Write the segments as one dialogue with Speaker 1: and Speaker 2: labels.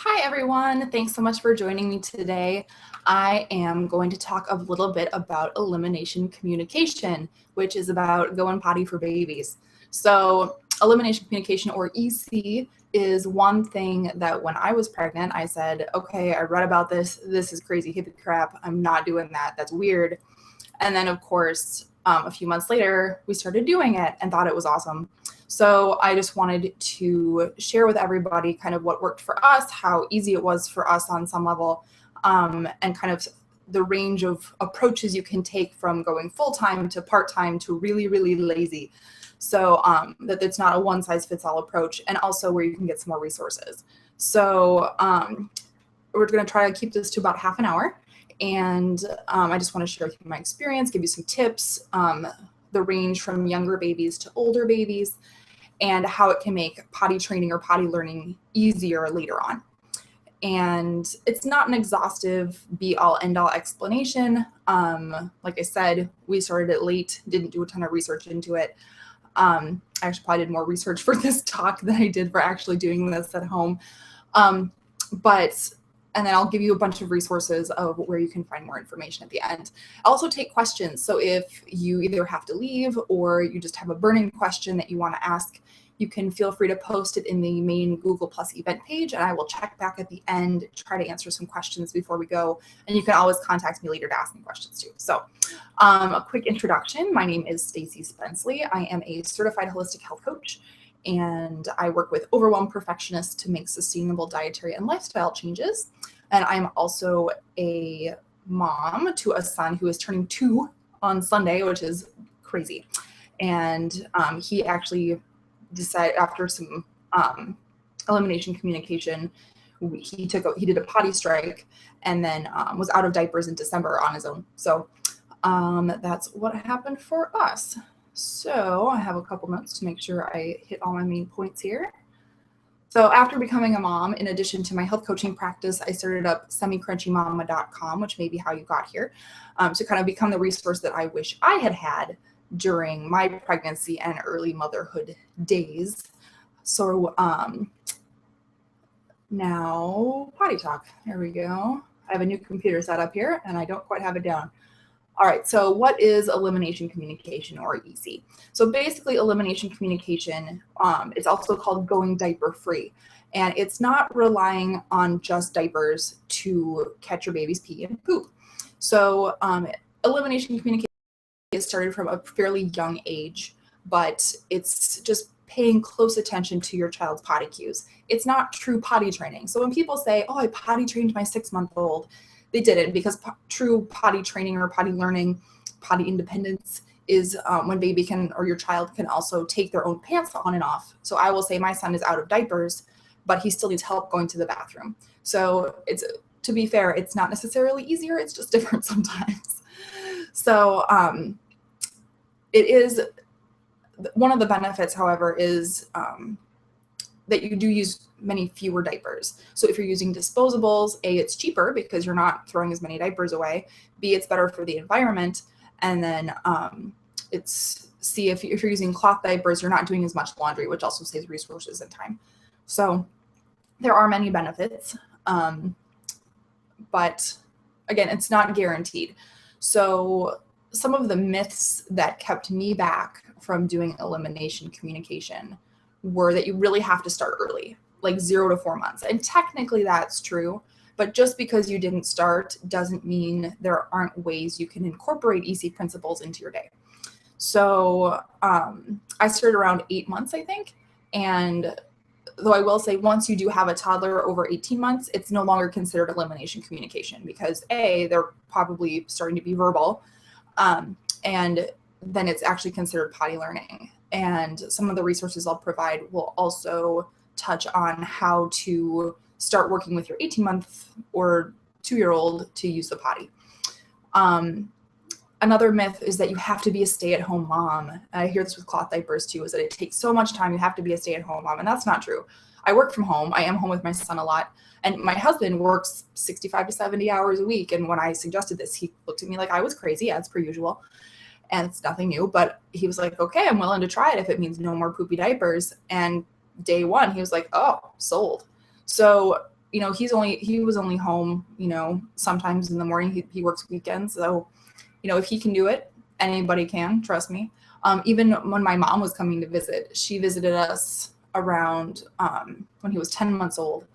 Speaker 1: Hi, everyone. Thanks so much for joining me today. I am going to talk a little bit about elimination communication, which is about going potty for babies. So elimination communication, or EC, is one thing that when I was pregnant, I said, okay, I read about this. This is crazy hippie crap. I'm not doing that. That's weird. And then, of course, a few months later, we started doing it and thought it was awesome. So I just wanted to share with everybody kind of what worked for us, how easy it was for us on some level, and kind of the range of approaches you can take from going full-time to part-time to really, really lazy. So that it's not a one-size-fits-all approach, and also where you can get some more resources. So we're going to try to keep this to about half an hour. And I just want to share with you my experience, give you some tips, the range from younger babies to older babies, and how it can make potty training or potty learning easier later on. And it's not an exhaustive be-all, end-all explanation. Like I said, we started it late, didn't do a ton of research into it. I actually probably did more research for this talk than I did for actually doing this at home. And then I'll give you a bunch of resources of where you can find more information at the end. I also take questions. So if you either have to leave or you just have a burning question that you want to ask, you can feel free to post it in the main Google Plus event page, and I will check back at the end, try to answer some questions before we go. And you can always contact me later to ask me questions too. So a quick introduction. My name is Stacy Spenceley. I am a certified holistic health coach, and I work with overwhelmed perfectionists to make sustainable dietary and lifestyle changes. And I'm also a mom to a son who is turning 2 on Sunday, which is crazy. And he actually decided, after some elimination communication, he did a potty strike and then was out of diapers in December on his own. So that's what happened for us. So I have a couple notes to make sure I hit all my main points here. So after becoming a mom, in addition to my health coaching practice, I started up semicrunchymama.com, which may be how you got here, to kind of become the resource that I wish I had had during my pregnancy and early motherhood days. So now potty talk. There we go. I have a new computer set up here and I don't quite have it down. All right, so what is elimination communication, or EC? So basically, elimination communication, it's also called going diaper free. And it's not relying on just diapers to catch your baby's pee and poop. So elimination communication is started from a fairly young age, but it's just paying close attention to your child's potty cues. It's not true potty training. So when people say, oh, I potty trained my 6-month-old, they didn't, because true potty training or potty learning, potty independence is when baby can, or your child can also take their own pants on and off. So I will say my son is out of diapers, but he still needs help going to the bathroom. So it's, to be fair, it's not necessarily easier, it's just different sometimes. So it is, one of the benefits, however, is that you do use many fewer diapers. So if you're using disposables, A, it's cheaper because you're not throwing as many diapers away. B, it's better for the environment. And then it's C, if you're using cloth diapers, you're not doing as much laundry, which also saves resources and time. So there are many benefits, but again, it's not guaranteed. So some of the myths that kept me back from doing elimination communication were that you really have to start early, like 0 to 4 months. And technically that's true, but just because you didn't start doesn't mean there aren't ways you can incorporate EC principles into your day. So I started around 8 months, I think. And though I will say, once you do have a toddler over 18 months, it's no longer considered elimination communication because A, they're probably starting to be verbal, and then it's actually considered potty learning. And some of the resources I'll provide will also touch on how to start working with your 18-month or 2-year-old to use the potty. Another myth is that you have to be a stay-at-home mom. I hear this with cloth diapers too, is that it takes so much time, you have to be a stay-at-home mom, and that's not true. I work from home. I am home with my son a lot, and my husband works 65 to 70 hours a week. And when I suggested this, he looked at me like I was crazy, as per usual. And it's nothing new, but he was like, okay, I'm willing to try it if it means no more poopy diapers. And day one, he was like, oh, sold. So you know, he was only home, you know, sometimes in the morning. He works weekends. So, you know, if he can do it, anybody can, trust me. Even when my mom was coming to visit, she visited us around when he was 10 months old.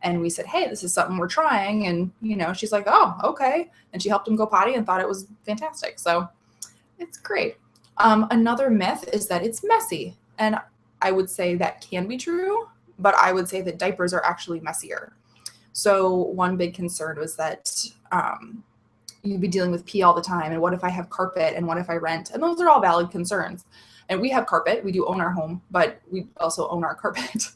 Speaker 1: And we said, hey, this is something we're trying. And, you know, she's like, oh, okay. And she helped him go potty and thought it was fantastic. So it's great. Another myth is that it's messy. And I would say that can be true, but I would say that diapers are actually messier. So one big concern was that you'd be dealing with pee all the time. And what if I have carpet? And what if I rent? And those are all valid concerns. And we have carpet. We do own our home, but we also own our carpet.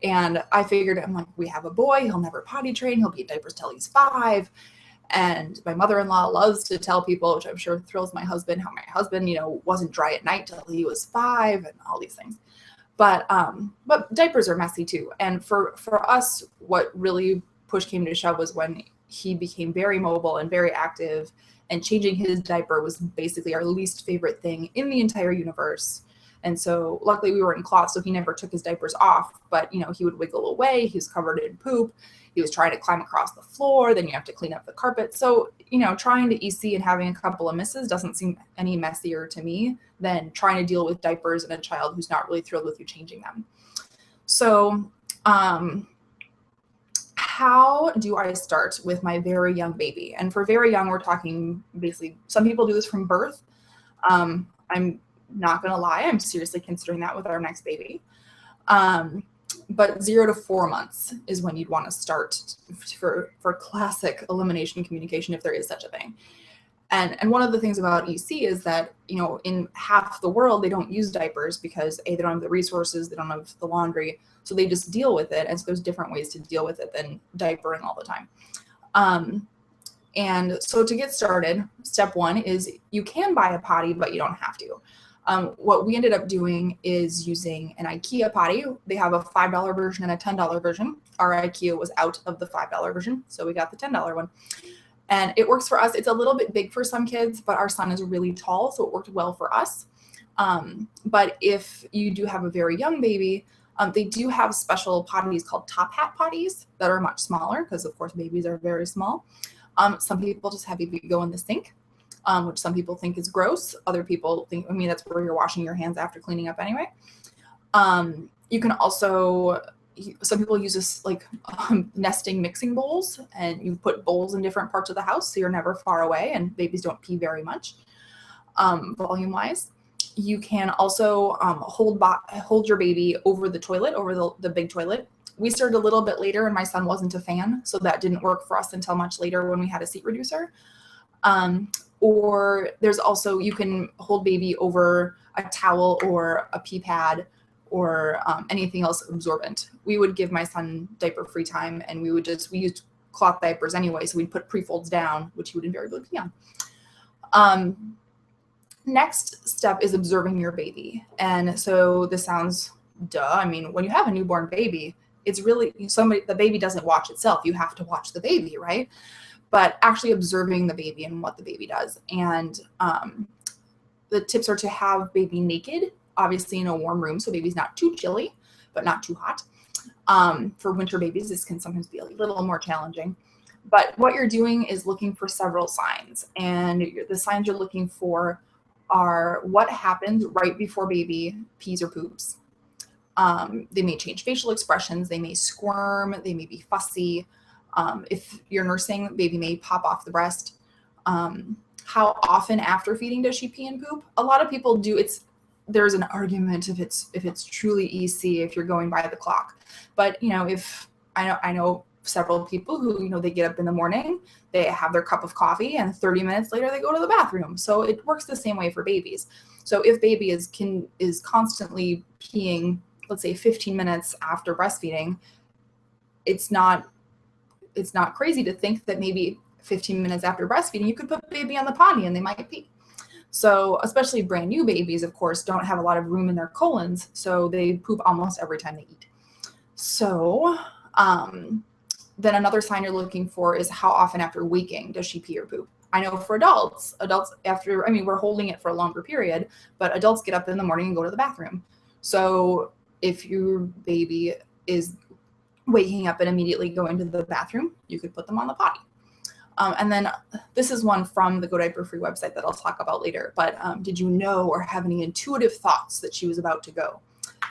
Speaker 1: And I figured, I'm like, we have a boy. He'll never potty train. He'll be in diapers till he's 5. And my mother-in-law loves to tell people, which I'm sure thrills my husband, how my husband, you know, wasn't dry at night till he was 5 and all these things. But diapers are messy too. And for us, what really push came to shove was when he became very mobile and very active, and changing his diaper was basically our least favorite thing in the entire universe. And so luckily we were in cloth, so he never took his diapers off, but you know, he would wiggle away. He was covered in poop. He was trying to climb across the floor. Then you have to clean up the carpet. So, you know, trying to EC and having a couple of misses doesn't seem any messier to me than trying to deal with diapers and a child who's not really thrilled with you changing them. So, how do I start with my very young baby? And for very young, we're talking basically, some people do this from birth. I'm not going to lie, I'm seriously considering that with our next baby. But 0 to 4 months is when you'd want to start for classic elimination communication, if there is such a thing. And one of the things about EC is that, you know, in half the world, they don't use diapers because A, they don't have the resources, they don't have the laundry, so they just deal with it. And so there's different ways to deal with it than diapering all the time. And so to get started, step 1 is you can buy a potty, but you don't have to. What we ended up doing is using an IKEA potty. They have a $5 version and a $10 version. Our IKEA was out of the $5 version, so we got the $10 one. And it works for us. It's a little bit big for some kids, but our son is really tall, so it worked well for us. But if you do have a very young baby, they do have special potties called top hat potties that are much smaller because, of course, babies are very small. Some people just have baby go in the sink, which some people think is gross. Other people think, I mean, that's where you're washing your hands after cleaning up anyway. You can also, some people use this like nesting mixing bowls, and you put bowls in different parts of the house so you're never far away and babies don't pee very much volume wise. You can also hold your baby over the toilet, over the big toilet. We started a little bit later and my son wasn't a fan, so that didn't work for us until much later when we had a seat reducer. Or there's also, you can hold baby over a towel or a pee pad or anything else absorbent. We would give my son diaper free time, and we used cloth diapers anyway, so we'd put pre-folds down, which he would invariably pee on. Next step is observing your baby. And so this sounds duh. I mean, when you have a newborn baby, it's really the baby doesn't watch itself. You have to watch the baby, right? But actually observing the baby and what the baby does. And the tips are to have baby naked, obviously in a warm room, so baby's not too chilly, but not too hot. For winter babies, this can sometimes be a little more challenging. But what you're doing is looking for several signs. And the signs you're looking for are what happens right before baby pees or poops. They may change facial expressions. They may squirm. They may be fussy. If you're nursing, baby may pop off the breast. How often after feeding does she pee and poop? A lot of people do. There's an argument if it's truly EC, if you're going by the clock. But, you know, if I know several people who, you know, they get up in the morning, they have their cup of coffee, and 30 minutes later they go to the bathroom. So it works the same way for babies. So if baby is constantly peeing, let's say 15 minutes after breastfeeding, it's not crazy to think that maybe 15 minutes after breastfeeding, you could put baby on the potty and they might pee. So especially brand new babies, of course, don't have a lot of room in their colons, so they poop almost every time they eat. So then another sign you're looking for is how often after waking does she pee or poop. I know for adults after, I mean, we're holding it for a longer period, but adults get up in the morning and go to the bathroom. So if your baby is waking up and immediately going to the bathroom, you could put them on the potty. And then this is one from the Go Diaper Free website that I'll talk about later, but did you know or have any intuitive thoughts that she was about to go?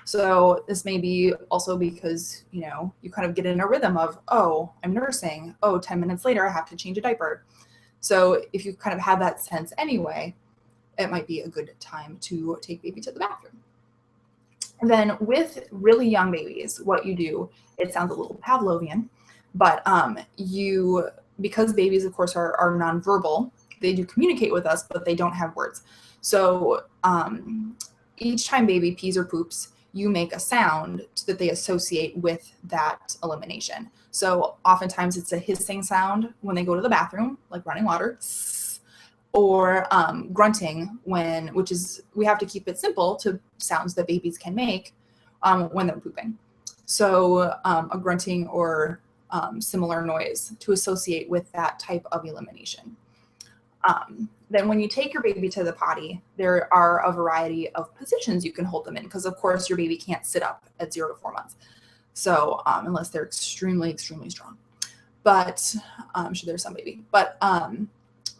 Speaker 1: So this may be also because, you know, you kind of get in a rhythm of, oh, I'm nursing. Oh, 10 minutes later, I have to change a diaper. So if you kind of have that sense anyway, it might be a good time to take baby to the bathroom. And then with really young babies, what you do, it sounds a little Pavlovian, but because babies, of course, are nonverbal, they do communicate with us, but they don't have words. So each time baby pees or poops, you make a sound that they associate with that elimination. So oftentimes it's a hissing sound when they go to the bathroom, like running water, or grunting we have to keep it simple to sounds that babies can make when they're pooping. So a grunting or similar noise to associate with that type of elimination. Then when you take your baby to the potty, there are a variety of positions you can hold them in, because of course your baby can't sit up at 0 to 4 months. So unless they're extremely, extremely strong, but I'm sure there's some baby, but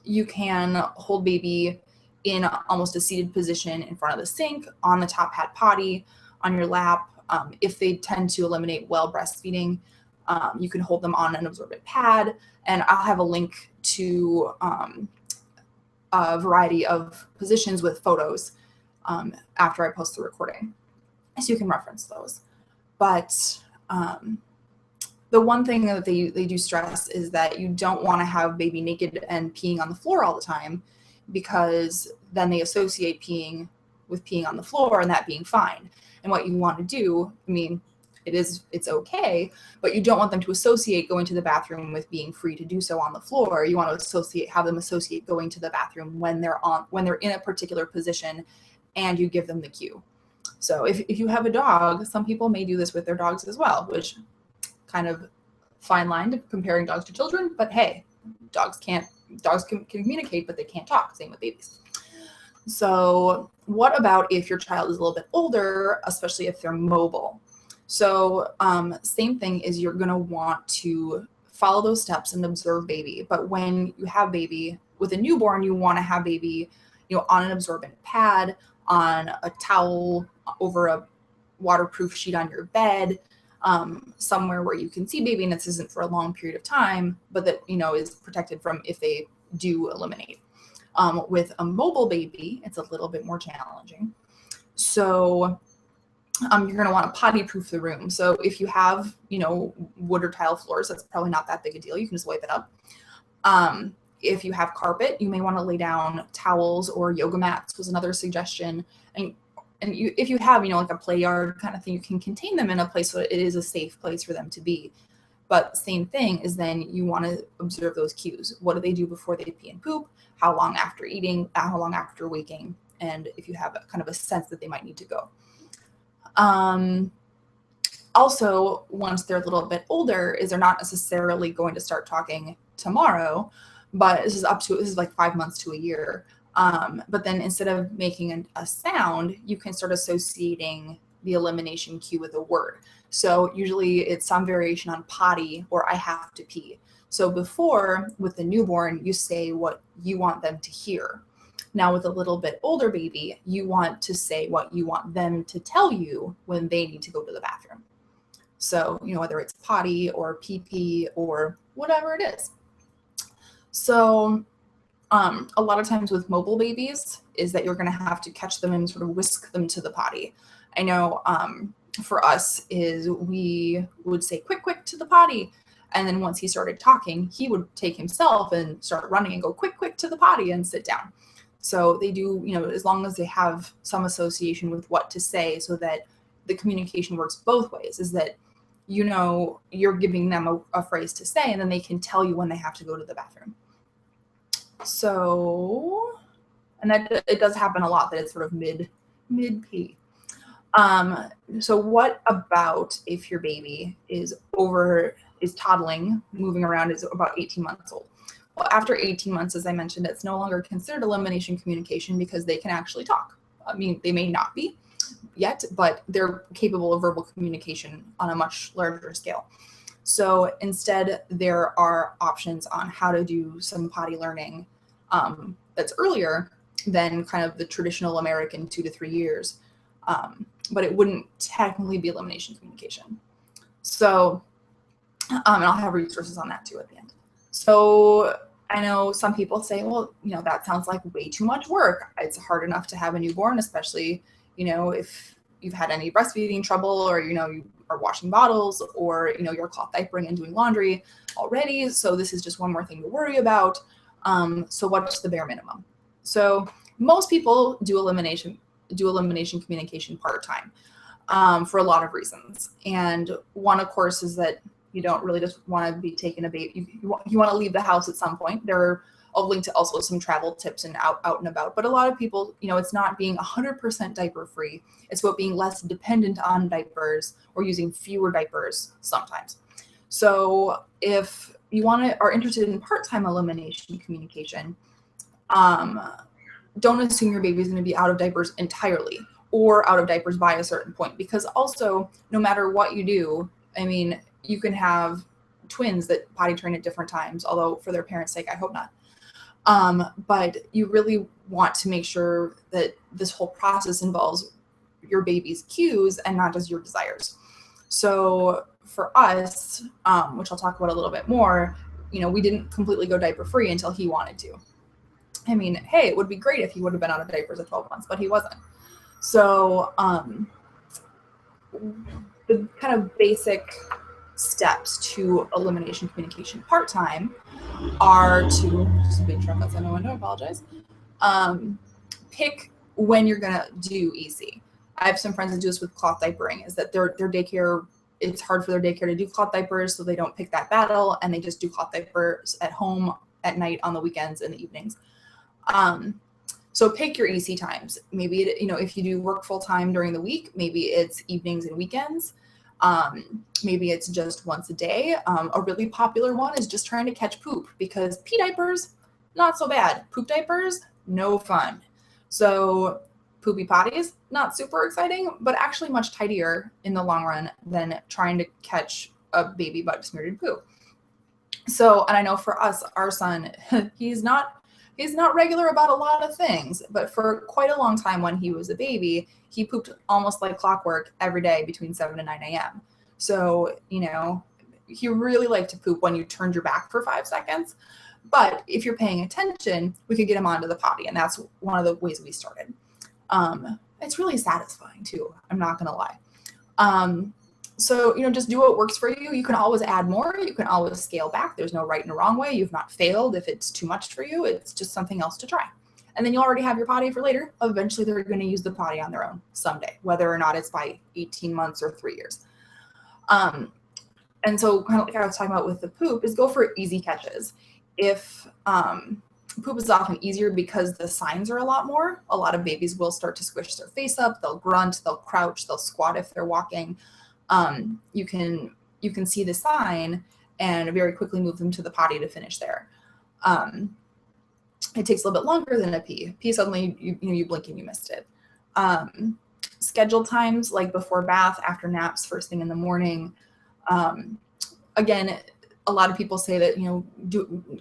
Speaker 1: you can hold baby in almost a seated position in front of the sink, on the top hat potty, on your lap. If they tend to eliminate while breastfeeding, you can hold them on an absorbent pad, and I'll have a link to a variety of positions with photos after I post the recording, so you can reference those. But the one thing that they do stress is that you don't want to have baby naked and peeing on the floor all the time, because then they associate peeing with peeing on the floor and that being fine. And what you want to do, I mean, it's okay, but you don't want them to associate going to the bathroom with being free to do so on the floor. You want to have them associate going to the bathroom when they're in a particular position, and you give them the cue. So if you have a dog, some people may do this with their dogs as well, which kind of fine line to comparing dogs to children, but hey, dogs can communicate, but they can't talk. Same with babies. So what about if your child is a little bit older, especially if they're mobile? So same thing is, you're going to want to follow those steps and observe baby. But when you have baby with a newborn, you want to have baby, on an absorbent pad, on a towel, over a waterproof sheet on your bed, somewhere where you can see baby and this isn't for a long period of time, but that, is protected from if they do eliminate. With a mobile baby, it's a little bit more challenging. So you're going to want to potty proof the room. So if you have, wood or tile floors, that's probably not that big a deal. You can just wipe it up. If you have carpet, you may want to lay down towels, or yoga mats was another suggestion. And if you have, like a play yard kind of thing, you can contain them in a place so that it is a safe place for them to be. But same thing is, then you want to observe those cues. What do they do before they pee and poop? How long after eating? How long after waking? And if you have kind of a sense that they might need to go. Also, once they're a little bit older, is they're not necessarily going to start talking tomorrow, but this is like 5 months to a year. But then instead of making a sound, you can start associating the elimination cue with a word. So usually it's some variation on potty or I have to pee. So before, with the newborn, you say what you want them to hear. Now with a little bit older baby, you want to say what you want them to tell you when they need to go to the bathroom. So, whether it's potty or pee or whatever it is. So a lot of times with mobile babies is that you're going to have to catch them and sort of whisk them to the potty. I know for us is we would say quick to the potty. And then once he started talking, he would take himself and start running and go quick to the potty and sit down. So they do, as long as they have some association with what to say, so that the communication works both ways, is that, you're giving them a phrase to say, and then they can tell you when they have to go to the bathroom. So, and that it does happen a lot that it's sort of mid pee. So what about if your baby is toddling, moving around, is about 18 months old? Well, after 18 months, as I mentioned, it's no longer considered elimination communication because they can actually talk. I mean, they may not be, yet, but they're capable of verbal communication on a much larger scale. So instead, there are options on how to do some potty learning that's earlier than kind of the traditional American 2 to 3 years. But it wouldn't technically be elimination communication. So, and I'll have resources on that too at the end. So I know some people say, well, that sounds like way too much work. It's hard enough to have a newborn, especially, if you've had any breastfeeding trouble, or, you are washing bottles, or, you're cloth diapering and doing laundry already. So this is just one more thing to worry about. So what's the bare minimum? So most people do elimination communication part-time for a lot of reasons. And one, of course, is that you don't really just want to be taking a baby. You want to leave the house at some point. I'll link to also some travel tips and out and about. But a lot of people, it's not being 100% diaper free. It's about being less dependent on diapers or using fewer diapers sometimes. So if you are interested in part-time elimination communication, don't assume your baby's going to be out of diapers entirely or out of diapers by a certain point, because also no matter what you do, you can have twins that potty train at different times, although for their parents' sake, I hope not. But you really want to make sure that this whole process involves your baby's cues and not just your desires. So for us, which I'll talk about a little bit more, we didn't completely go diaper free until he wanted to. Hey, it would be great if he would have been out of diapers at 12 months, but he wasn't. So the kind of basic steps to elimination communication part-time are to, just a big truck outside my window, I apologize, pick when you're going to do EC. I have some friends that do this with cloth diapering, is that their daycare, it's hard for their daycare to do cloth diapers, so they don't pick that battle, and they just do cloth diapers at home at night, on the weekends and the evenings. So pick your EC times. Maybe, if you do work full time during the week, maybe it's evenings and weekends. Maybe it's just once a day. A really popular one is just trying to catch poop, because pee diapers, not so bad. Poop diapers, no fun. So poopy potties, not super exciting, but actually much tidier in the long run than trying to catch a baby butt smeared in poo. So, and I know for us, our son, he's not regular about a lot of things, but for quite a long time when he was a baby, he pooped almost like clockwork every day between 7 and 9 a.m. So, he really liked to poop when you turned your back for 5 seconds. But if you're paying attention, we could get him onto the potty. And that's one of the ways we started. It's really satisfying too. I'm not going to lie. So, just do what works for you. You can always add more. You can always scale back. There's no right and wrong way. You've not failed if it's too much for you. It's just something else to try. And then you'll already have your potty for later. Eventually, they're going to use the potty on their own someday, whether or not it's by 18 months or 3 years. And so kind of like I was talking about with the poop, is go for easy catches. If poop is often easier because the signs are a lot of babies will start to squish their face up. They'll grunt, they'll crouch, they'll squat if they're walking. You can see the sign and very quickly move them to the potty to finish there. It takes a little bit longer than a pee. Pee, suddenly you blink and you missed it. Scheduled times, like before bath, after naps, first thing in the morning. Again, a lot of people say that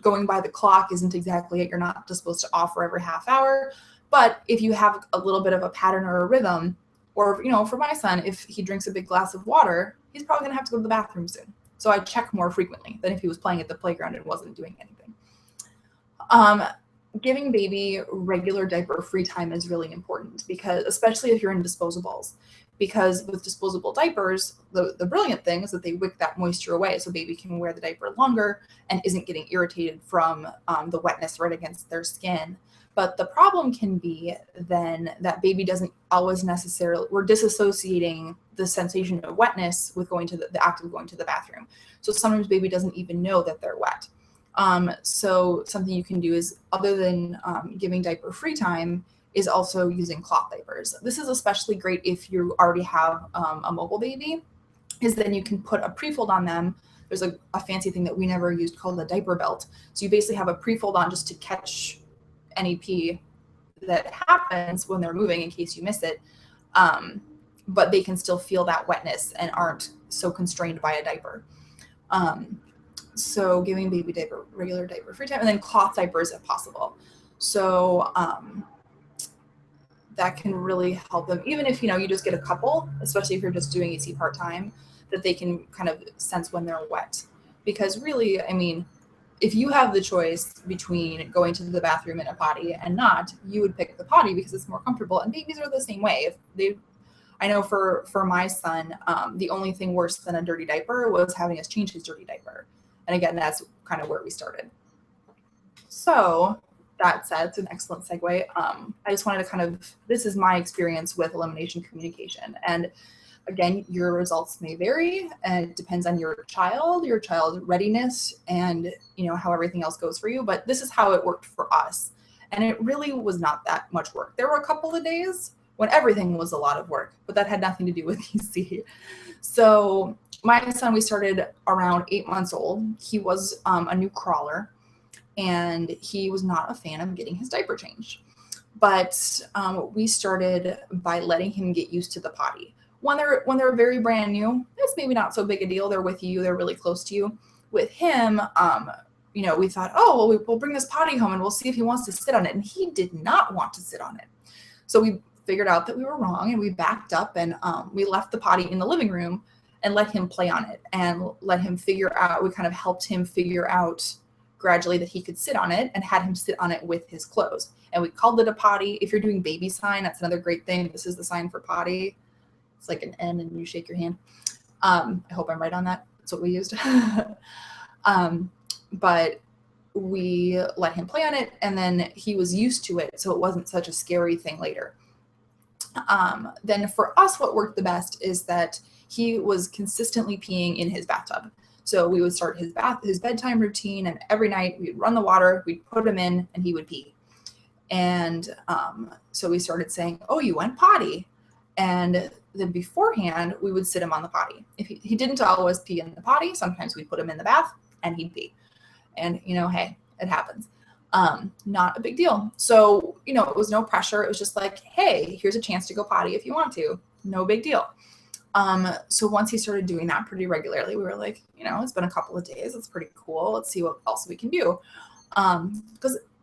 Speaker 1: going by the clock isn't exactly it. You're not just supposed to offer every half hour, but if you have a little bit of a pattern or a rhythm, or, for my son, if he drinks a big glass of water, he's probably going to have to go to the bathroom soon. So I check more frequently than if he was playing at the playground and wasn't doing anything. Giving baby regular diaper free time is really important, because especially if you're in disposables, because with disposable diapers, the brilliant thing is that they wick that moisture away, so baby can wear the diaper longer and isn't getting irritated from the wetness right against their skin. But the problem can be then that baby doesn't always necessarily, we're disassociating the sensation of wetness with going to the act of going to the bathroom. So sometimes baby doesn't even know that they're wet. So something you can do is, other than giving diaper free time, is also using cloth diapers. This is especially great if you already have a mobile baby, is then you can put a pre-fold on them. There's a fancy thing that we never used called a diaper belt. So you basically have a pre-fold on just to catch any pee that happens when they're moving in case you miss it. but they can still feel that wetness and aren't so constrained by a diaper. So giving baby diaper, regular diaper free time, and then cloth diapers if possible. So that can really help them, even if, you just get a couple, especially if you're just doing EC part-time, that they can kind of sense when they're wet. Because really, I mean, if you have the choice between going to the bathroom in a potty and not, you would pick the potty because it's more comfortable. And babies are the same way. I know for my son, the only thing worse than a dirty diaper was having us change his dirty diaper. And again, that's kind of where we started. So that said, it's an excellent segue. I just wanted to this is my experience with elimination communication. And again, your results may vary, and it depends on your child's readiness, and how everything else goes for you. But this is how it worked for us. And it really was not that much work. There were a couple of days when everything was a lot of work, but that had nothing to do with EC. So my son, we started around 8 months old. He was a new crawler, and he was not a fan of getting his diaper changed. But we started by letting him get used to the potty. When they're very brand new, it's maybe not so big a deal. They're with you, they're really close to you. With him, we thought, oh, well, we'll bring this potty home and we'll see if he wants to sit on it. And he did not want to sit on it. So we figured out that we were wrong, and we backed up, and we left the potty in the living room and let him play on it and let him figure out. We kind of helped him figure out gradually that he could sit on it, and had him sit on it with his clothes. And we called it a potty. If you're doing baby sign, that's another great thing. This is the sign for potty. It's like an N and you shake your hand. I hope I'm right on that. That's what we used. But we let him play on it, and then he was used to it, so it wasn't such a scary thing later. Then for us, what worked the best is that he was consistently peeing in his bathtub. So we would start his bedtime routine, and every night we'd run the water, we'd put him in, and he would pee. And so we started saying, oh, you went potty. And then beforehand, we would sit him on the potty. If he didn't always pee in the potty, sometimes we'd put him in the bath and he'd pee. And, hey, it happens. Not a big deal. So, it was no pressure. It was just like, hey, here's a chance to go potty if you want to. No big deal. So once he started doing that pretty regularly, we were like, it's been a couple of days. It's pretty cool. Let's see what else we can do.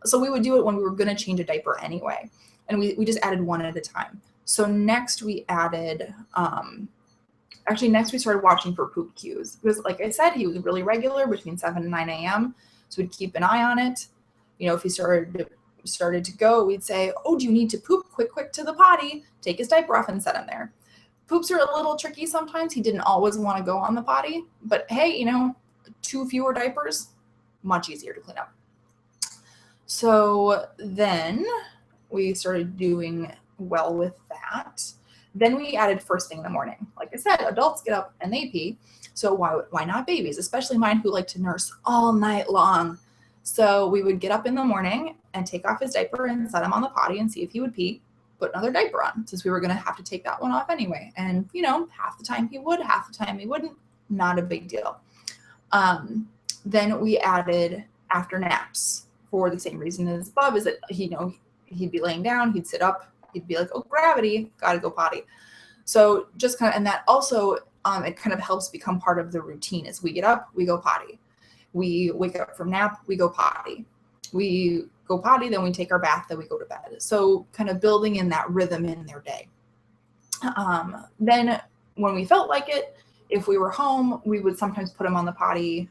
Speaker 1: So we would do it when we were going to change a diaper anyway. And we just added one at a time. So next we added, next we started watching for poop cues. Because like I said, he was really regular between 7 and 9 a.m. So we'd keep an eye on it. If he started to go, we'd say, oh, do you need to poop? Quick to the potty. Take his diaper off and set him there. Poops are a little tricky sometimes. He didn't always want to go on the potty. But hey, 2 fewer diapers, much easier to clean up. So then we started doing well with that. Then we added first thing in the morning. Like I said, adults get up and they pee. So why not babies, especially mine who like to nurse all night long. So we would get up in the morning and take off his diaper and set him on the potty and see if he would pee, put another diaper on, since we were going to have to take that one off anyway. And, half the time he would, half the time he wouldn't. Not a big deal. Then we added after naps for the same reason as above, is that, he'd be laying down, he'd sit up, he'd be like, oh, gravity, gotta go potty. So just and that also, it kind of helps become part of the routine. As we get up, we go potty. We wake up from nap, we go potty. We go potty, then we take our bath, then we go to bed. So kind of building in that rhythm in their day. Then when we felt like it, if we were home, we would sometimes put them on the potty,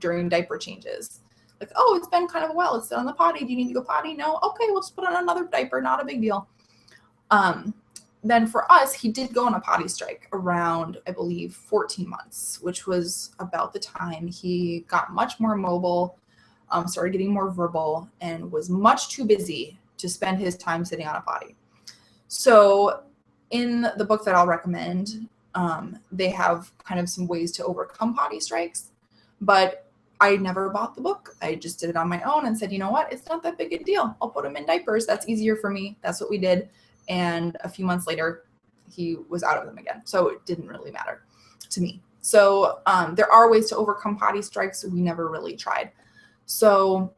Speaker 1: during diaper changes. Like, oh, it's been kind of a while. It's on the potty. Do you need to go potty? No? Okay, we'll just put on another diaper. Not a big deal. Then for us, he did go on a potty strike around, I believe, 14 months, which was about the time he got much more mobile, started getting more verbal, and was much too busy to spend his time sitting on a potty. So in the book that I'll recommend, they have kind of some ways to overcome potty strikes, but I never bought the book. I just did it on my own and said, you know what? It's not that big a deal. I'll put him in diapers. That's easier for me. That's what we did. And a few months later, he was out of them again. So it didn't really matter to me. So there are ways to overcome potty strikes. We never really tried. So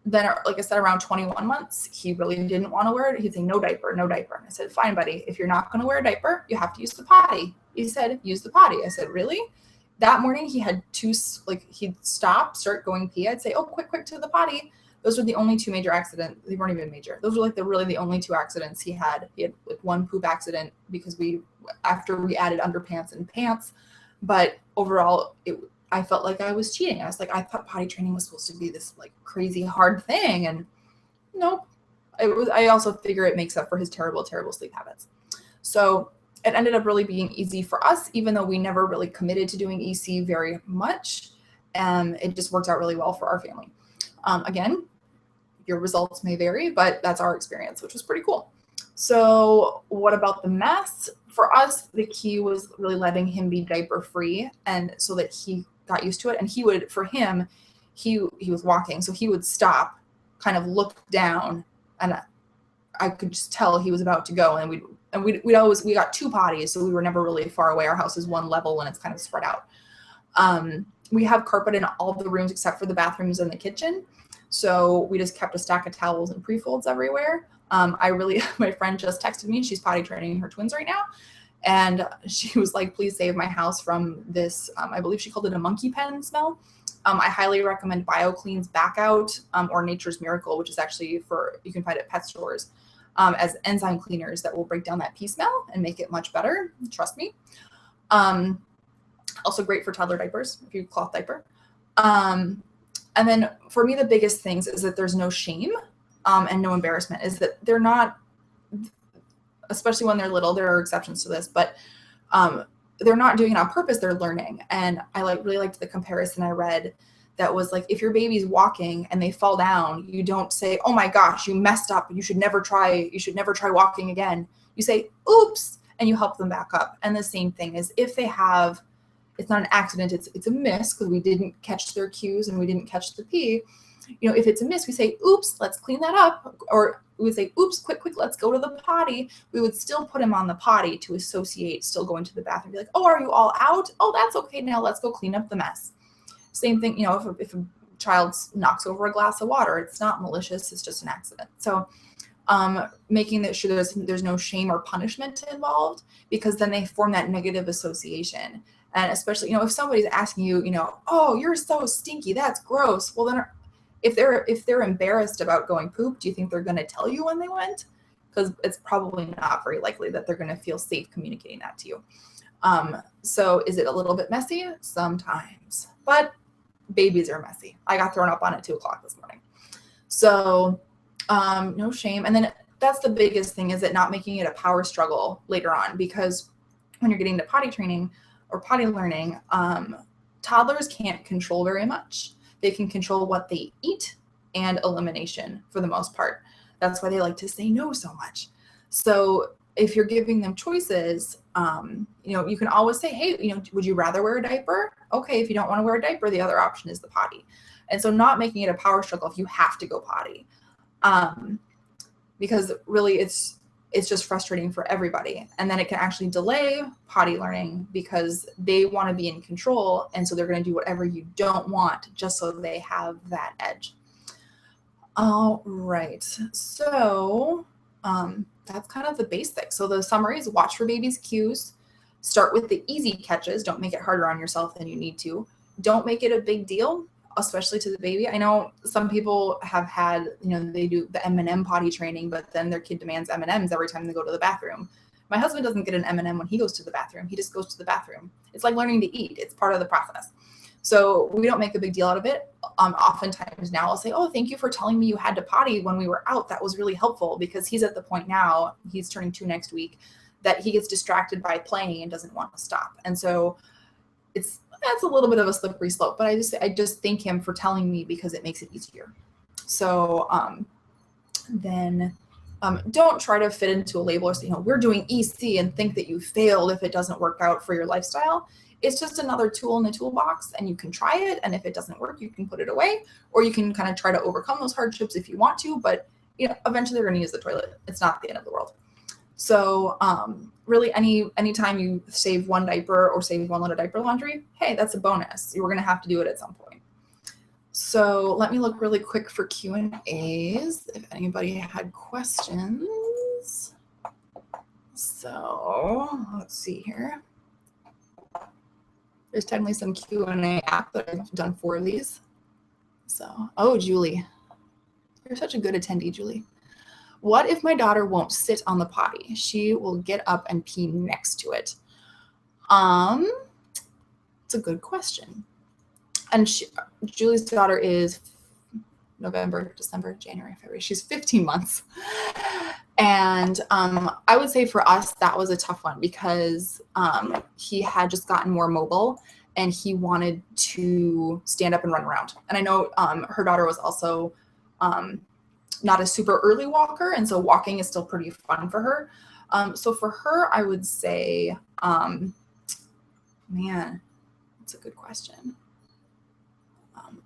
Speaker 1: then, like I said, around 21 months, he really didn't want to wear it. He'd say, no diaper, no diaper. And I said, fine, buddy, if you're not going to wear a diaper, you have to use the potty. He said, use the potty. I said, really? That morning he had he'd stop, start going pee. I'd say, oh, quick to the potty. Those were the only 2 major accidents. They weren't even major. Those were like really the only 2 accidents he had. He had like 1 poop accident because after we added underpants and pants, but overall I felt like I was cheating. I was like, I thought potty training was supposed to be this like crazy hard thing. And nope. I also figure it makes up for his terrible sleep habits. So it ended up really being easy for us, even though we never really committed to doing EC very much. It just worked out really well for our family. Again, your results may vary, but that's our experience, which was pretty cool. So what about the mess? For us, the key was really letting him be diaper free, and so that he got used to it. And he was walking, so he would stop, kind of look down, and I could just tell he was about to go. And we got 2 potties, so we were never really far away. Our house is 1 level and it's kind of spread out. We have carpet in all the rooms except for the bathrooms and the kitchen. So we just kept a stack of towels and pre-folds everywhere. My friend just texted me. She's potty training her twins right now. And she was like, please save my house from this, I believe she called it a monkey pen smell. I highly recommend BioClean's Back Out or Nature's Miracle, which is actually you can find it at pet stores, as enzyme cleaners that will break down that pee smell and make it much better. Trust me. Also great for toddler diapers, if you cloth diaper. And then for me, the biggest things is that there's no shame and no embarrassment, is that they're not, especially when they're little, there are exceptions to this, but they're not doing it on purpose, they're learning. And I really liked the comparison I read that was like, if your baby's walking and they fall down, you don't say, oh my gosh, you messed up, you should never try walking again. You say, oops, and you help them back up. And the same thing is if they have, it's not an accident, it's a miss because we didn't catch their cues and we didn't catch the pee. You know, if it's a miss, we say, oops, let's clean that up. Or we would say, oops, quick, let's go to the potty. We would still put him on the potty to associate still going to the bathroom. Be like, oh, are you all out? Oh, that's okay. Now let's go clean up the mess. Same thing, you know, if a child knocks over a glass of water, it's not malicious, it's just an accident. So making sure there's no shame or punishment involved, because then they form that negative association. And especially, you know, if somebody's asking you, you know, oh, you're so stinky, that's gross. Well, then if they're embarrassed about going poop, do you think they're going to tell you when they went? Because it's probably not very likely that they're going to feel safe communicating that to you. So is it a little bit messy? Sometimes, but babies are messy. I got thrown up on at 2:00 this morning. So no shame. And then that's the biggest thing, is it not making it a power struggle later on, because when you're getting to potty training or potty learning, toddlers can't control very much. They can control what they eat and elimination for the most part. That's why they like to say no so much. So if you're giving them choices, you know, you can always say, hey, you know, would you rather wear a diaper? Okay, if you don't want to wear a diaper, the other option is the potty. And so not making it a power struggle if you have to go potty, because really it's just frustrating for everybody. And then it can actually delay potty learning because they want to be in control. And so they're going to do whatever you don't want just so they have that edge. All right. So that's kind of the basics. So the summary is: watch for baby's cues. Start with the easy catches. Don't make it harder on yourself than you need to. Don't make it a big deal, especially to the baby. I know some people have had, you know, they do the M&M potty training, but then their kid demands M&Ms every time they go to the bathroom. My husband doesn't get an M&M when he goes to the bathroom. He just goes to the bathroom. It's like learning to eat. It's part of the process. So we don't make a big deal out of it. Oftentimes now I'll say, oh, thank you for telling me you had to potty when we were out. That was really helpful, because he's at the point now, he's turning 2 next week, that he gets distracted by playing and doesn't want to stop. And so that's a little bit of a slippery slope, but I just thank him for telling me, because it makes it easier. So then don't try to fit into a label or say, you know, we're doing EC, and think that you failed if it doesn't work out for your lifestyle. It's just another tool in the toolbox, and you can try it. And if it doesn't work, you can put it away, or you can kind of try to overcome those hardships if you want to, but you know, eventually they're going to use the toilet. It's not the end of the world. So really anytime you save 1 diaper or save 1 load of diaper laundry, hey, that's a bonus. You're going to have to do it at some point. So let me look really quick for Q&As if anybody had questions. So let's see here. There's technically some Q&A app, but I've done 4 of these. So, oh, Julie. You're such a good attendee, Julie. What if my daughter won't sit on the potty? She will get up and pee next to it. It's a good question. And Julie's daughter is November, December, January, February. She's 15 months. And I would say for us, that was a tough one because he had just gotten more mobile and he wanted to stand up and run around. And I know her daughter was also not a super early walker. And so walking is still pretty fun for her. So for her, I would say, man, that's a good question.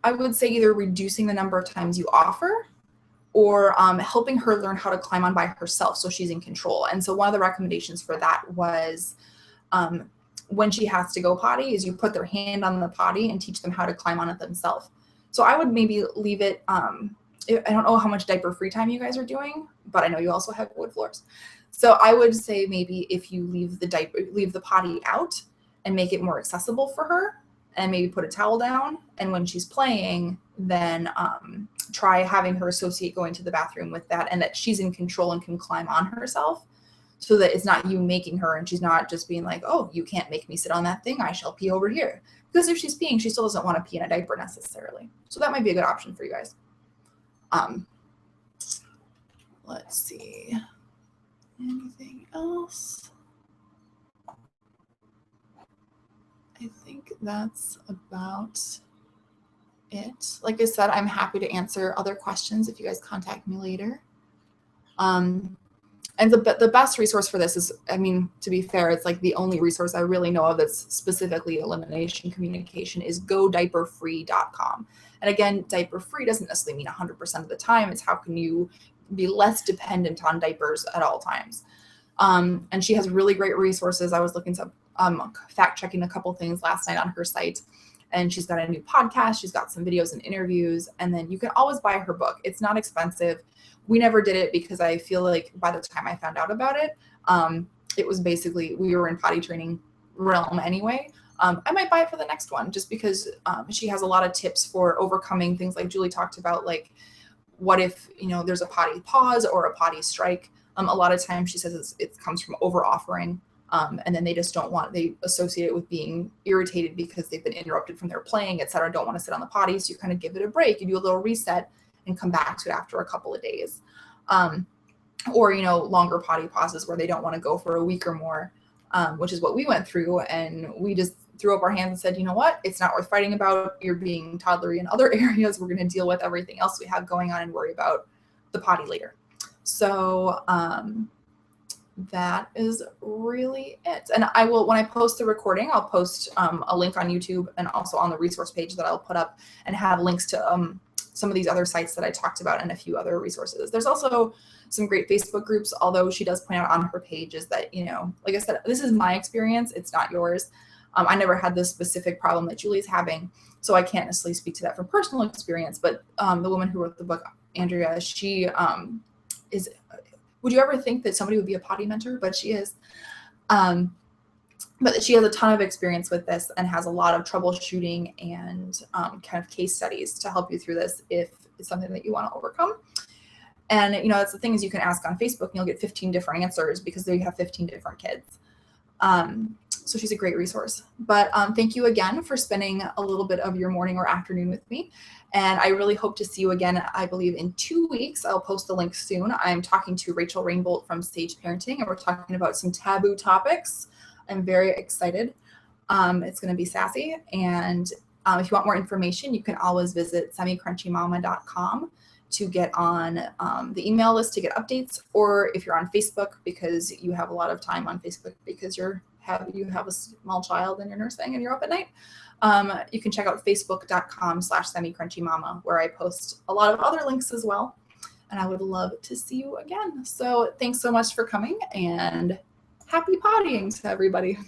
Speaker 1: I would say either reducing the number of times you offer or helping her learn how to climb on by herself so she's in control. And so one of the recommendations for that was when she has to go potty is you put their hand on the potty and teach them how to climb on it themselves. So I would maybe leave it, I don't know how much diaper free time you guys are doing, but I know you also have wood floors. So I would say maybe if you leave the potty out and make it more accessible for her and maybe put a towel down. And when she's playing, then try having her associate going to the bathroom with that and that she's in control and can climb on herself so that it's not you making her and she's not just being like, oh, you can't make me sit on that thing. I shall pee over here. Because if she's peeing, she still doesn't want to pee in a diaper necessarily. So that might be a good option for you guys. Let's see. Anything else? I think that's about it. Like I said, I'm happy to answer other questions if you guys contact me later. And the best resource for this is, I mean, to be fair, it's like the only resource I really know of that's specifically elimination communication is godiaperfree.com. And again, diaper free doesn't necessarily mean 100% of the time. It's how can you be less dependent on diapers at all times. And she has really great resources. I was looking to fact checking a couple things last night on her site. And she's got a new podcast. She's got some videos and interviews. And then you can always buy her book. It's not expensive. We never did it because I feel like by the time I found out about it, it was basically, we were in potty training realm anyway. I might buy it for the next one just because she has a lot of tips for overcoming things like Julie talked about, like what if, there's a potty pause or a potty strike. A lot of times she says it comes from over offering. And then they just they associate it with being irritated because they've been interrupted from their playing, et cetera, don't want to sit on the potty. So you kind of give it a break. You do a little reset and come back to it after a couple of days. Or, longer potty pauses where they don't want to go for a week or more, which is what we went through. And we just threw up our hands and said, you know what, it's not worth fighting about. You're being toddlery in other areas. We're going to deal with everything else we have going on and worry about the potty later. So, that is really it. And I will, when I post the recording, I'll post a link on YouTube and also on the resource page that I'll put up and have links to some of these other sites that I talked about and a few other resources. There's also some great Facebook groups, although she does point out on her page is that, like I said, this is my experience. It's not yours. I never had this specific problem that Julie's having, so I can't necessarily speak to that from personal experience. But the woman who wrote the book, Andrea, she is, would you ever think that somebody would be a potty mentor? But she is. But she has a ton of experience with this and has a lot of troubleshooting and kind of case studies to help you through this if it's something that you want to overcome. And, that's the thing is you can ask on Facebook and you'll get 15 different answers because they have 15 different kids. So she's a great resource. But thank you again for spending a little bit of your morning or afternoon with me. And I really hope to see you again, I believe, in 2 weeks. I'll post the link soon. I'm talking to Rachel Rainbolt from Sage Parenting, and we're talking about some taboo topics. I'm very excited. It's going to be sassy. And if you want more information, you can always visit semicrunchymama.com to get on the email list to get updates. Or if you're on Facebook, because you have a lot of time on Facebook because you have a small child and you're nursing and you're up at night, you can check out facebook.com/semicrunchymama, where I post a lot of other links as well. And I would love to see you again. So thanks so much for coming and happy pottying to everybody.